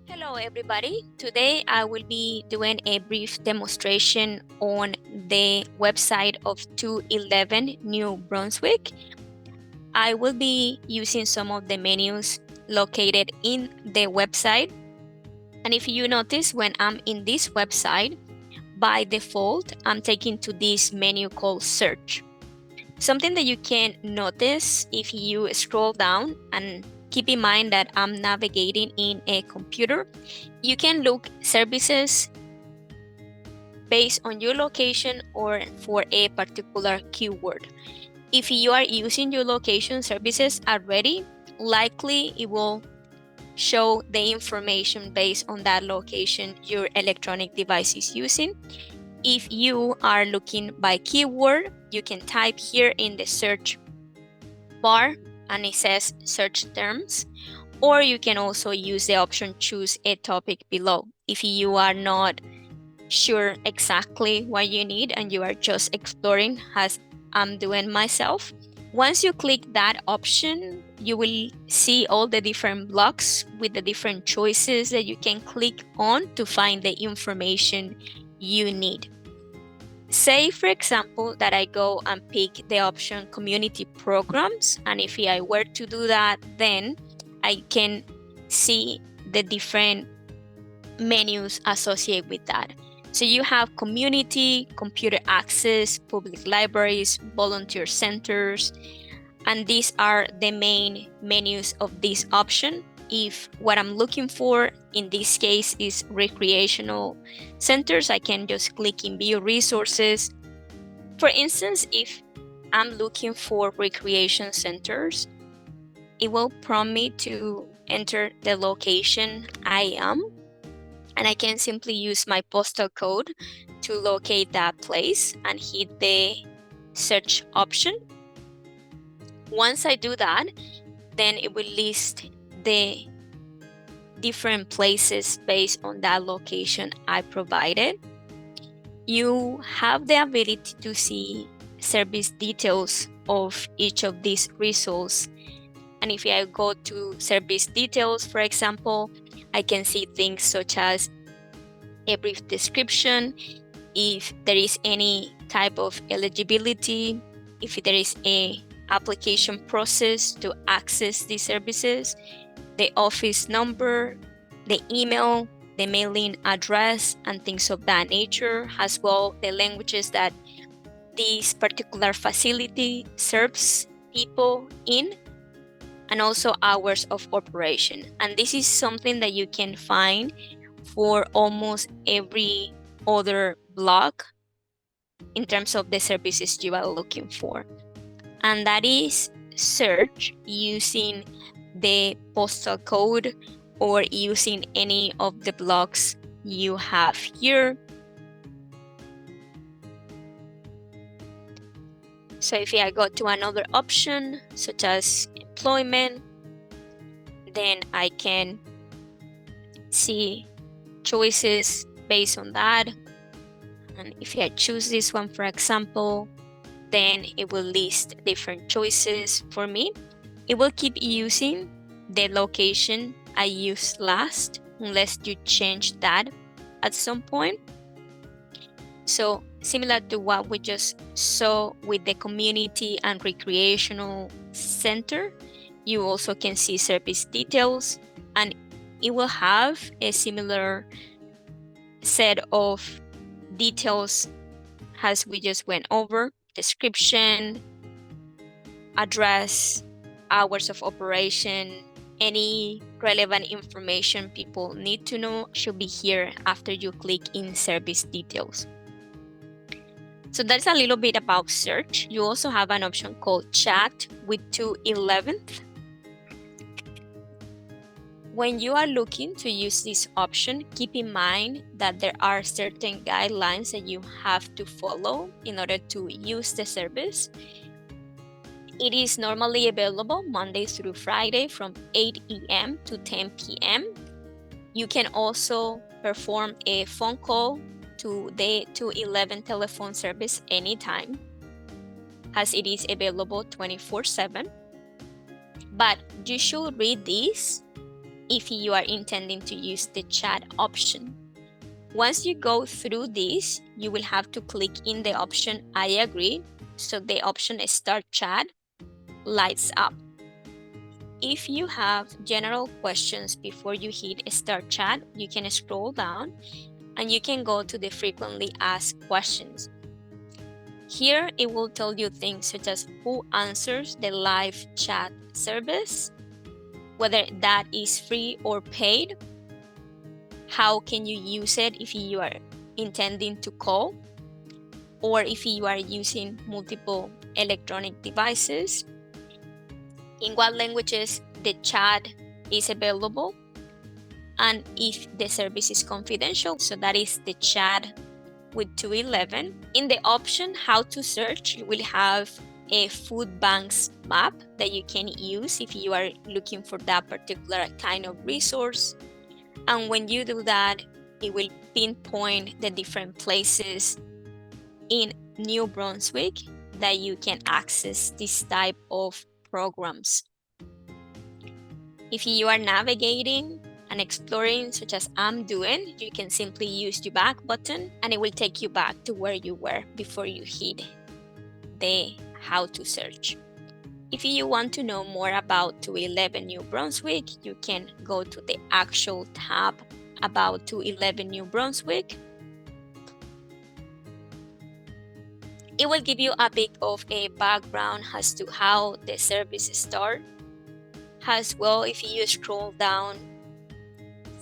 Hello everybody. Today I will be doing a brief demonstration on the website of 211 New Brunswick. I will be using some of the menus located in the website. And if you notice, when I'm in this website, by default, I'm taken to this menu called Search. Something that you can notice if you scroll down, and keep in mind that I'm navigating in a computer, you can look services based on your location or for a particular keyword. If you are using your location services already, likely it will show the information based on that location your electronic device is using. If you are looking by keyword, you can type here in the search bar and it says search terms, or you can also use the option choose a topic below. If you are not sure exactly what you need and you are just exploring, as I'm doing myself, once you click that option, you will see all the different blocks with the different choices that you can click on to find the information you need. Say, for example, that I go and pick the option community programs, and if I were to do that, then I can see the different menus associated with that. So you have community, computer access, public libraries, volunteer centers, and these are the main menus of this option. If what I'm looking for in this case is recreational centers, I can just click in view resources. For instance, if I'm looking for recreation centers, it will prompt me to enter the location I am, and I can simply use my postal code to locate that place and hit the search option. Once I do that, then it will list the different places based on that location I provided. You have the ability to see service details of each of these results. And if I go to service details, for example, I can see things such as a brief description, if there is any type of eligibility, if there is a application process to access these services, the office number, the email, the mailing address, and things of that nature, as well the languages that this particular facility serves people in, and also hours of operation. And this is something that you can find for almost every other block in terms of the services you are looking for. And that is search using the postal code or using any of the blocks you have here. So if I go to another option such as employment, then I can see choices based on that. And if I choose this one, for example, then it will list different choices for me. It will keep using the location I used last unless you change that at some point. So similar to what we just saw with the community and recreational center, you also can see service details, and it will have a similar set of details as we just went over: description, address, hours of operation. Any relevant information people need to know should be here after you click in service details. So that's a little bit about search. You also have an option called chat with 211. When you are looking to use this option, keep in mind that there are certain guidelines that you have to follow in order to use the service. It is normally available Monday through Friday from 8 a.m. to 10 p.m. You can also perform a phone call to the 211 telephone service anytime, as it is available 24/7. But you should read this if you are intending to use the chat option. Once you go through this, you will have to click in the option I agree, so the option Start Chat lights up. If you have general questions before you hit Start Chat, you can scroll down and you can go to the frequently asked questions. Here it will tell you things such as who answers the live chat service, whether that is free or paid, how can you use it if you are intending to call, or if you are using multiple electronic devices, in what languages the chat is available, and if the service is confidential, so that is the chat with 211. In the option how to search, you will have a food banks map that you can use if you are looking for that particular kind of resource. And when you do that, it will pinpoint the different places in New Brunswick that you can access this type of programs. If you are navigating and exploring, such as I'm doing, you can simply use the back button and it will take you back to where you were before you hit the how to search. If you want to know more about 211 New Brunswick, you can go to the actual tab about 211 New Brunswick. It will give you a bit of a background as to how the service starts. As well, if you scroll down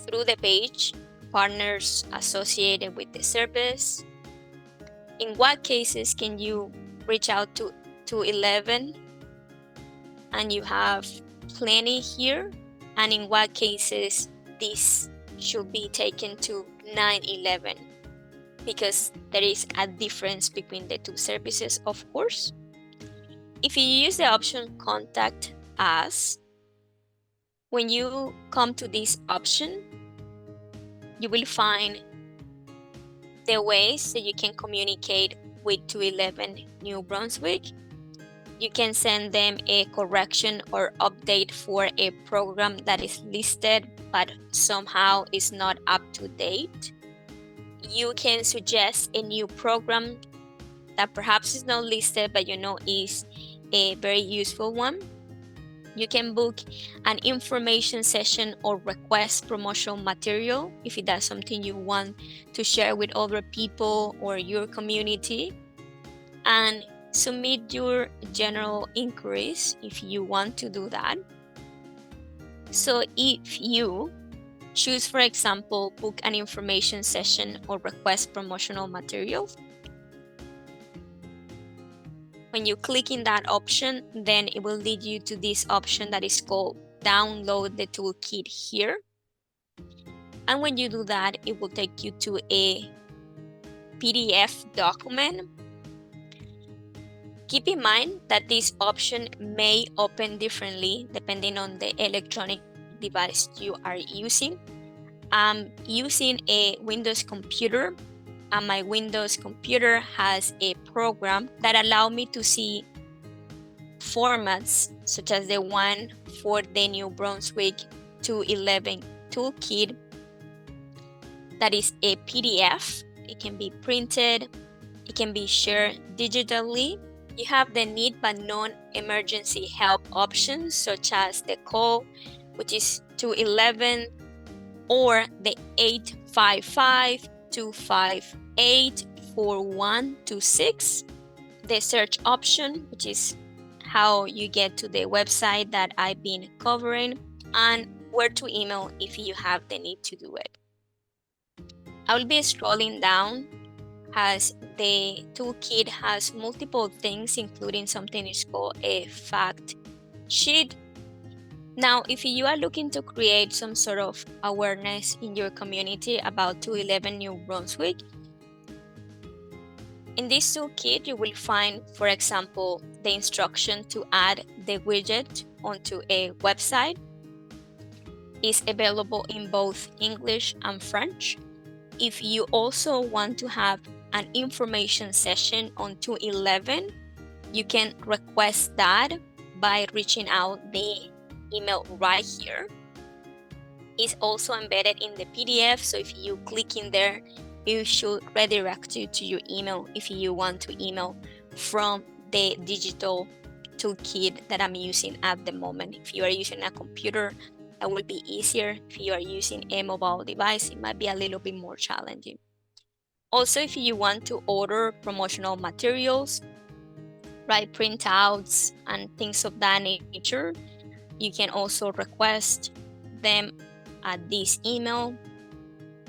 through the page, partners associated with the service, in what cases can you reach out to 211, and you have plenty here, and in what cases this should be taken to 911, because there is a difference between the two services, of course. If you use the option Contact Us, when you come to this option, you will find the ways that you can communicate with 211 New Brunswick. You can send them a correction or update for a program that is listed but somehow is not up to date. You can suggest a new program that perhaps is not listed but you know is a very useful one. You can book an information session or request promotional material if that's something you want to share with other people or your community, and submit your general inquiries if you want to do that. So if you choose, for example, book an information session or request promotional materials, when you click in that option, then it will lead you to this option that is called download the toolkit here. And when you do that, it will take you to a PDF document. Keep in mind that this option may open differently depending on the electronic device you are using. I'm using a Windows computer, and my Windows computer has a program that allows me to see formats such as the one for the New Brunswick 211 toolkit that is a PDF. It can be printed, it can be shared digitally. You have the need but non-emergency help options such as the call, which is 211, or the 855-258-4126. The search option, which is how you get to the website that I've been covering, and where to email if you have the need to do it. I will be scrolling down as the toolkit has multiple things, including something is called a fact sheet. Now, if you are looking to create some sort of awareness in your community about 211 New Brunswick, in this toolkit, you will find, for example, the instruction to add the widget onto a website. It's available in both English and French. If you also want to have an information session on 211, you can request that by reaching out the email right here. is also embedded in the PDF. So if you click in there, it should redirect you to your email if you want to email from the digital toolkit that I'm using at the moment. If you are using a computer, that will be easier. If you are using a mobile device, it might be a little bit more challenging. Also, if you want to order promotional materials, right, printouts and things of that nature, you can also request them at this email.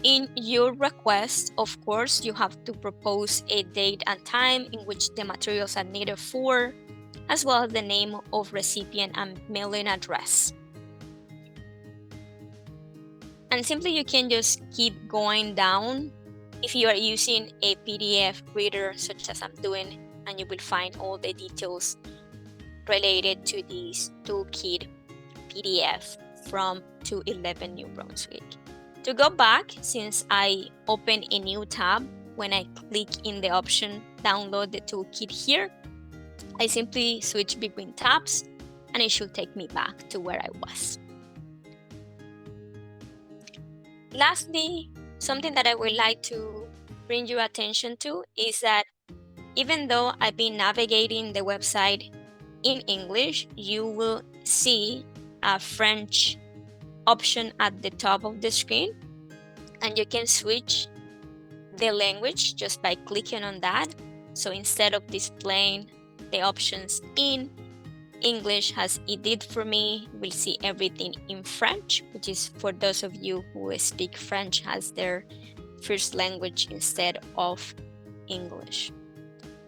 In your request, of course, you have to propose a date and time in which the materials are needed for, as well as the name of recipient and mailing address. And simply you can just keep going down if you are using a PDF reader such as I'm doing, and you will find all the details related to this toolkit PDF from 211 New Brunswick. To go back, since I open a new tab, when I click in the option download the toolkit here, I simply switch between tabs and it should take me back to where I was. Lastly, something that I would like to bring your attention to is that even though I've been navigating the website in English, you will see a French option at the top of the screen, and you can switch the language just by clicking on that. So instead of displaying the options in English as it did for me, you will see everything in French, which is for those of you who speak French as their first language instead of English.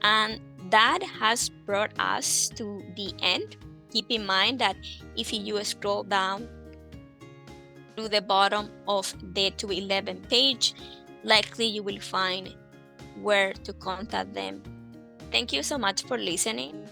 And that has brought us to the end. Keep in mind that if you scroll down to the bottom of the 211 page, likely you will find where to contact them. Thank you so much for listening.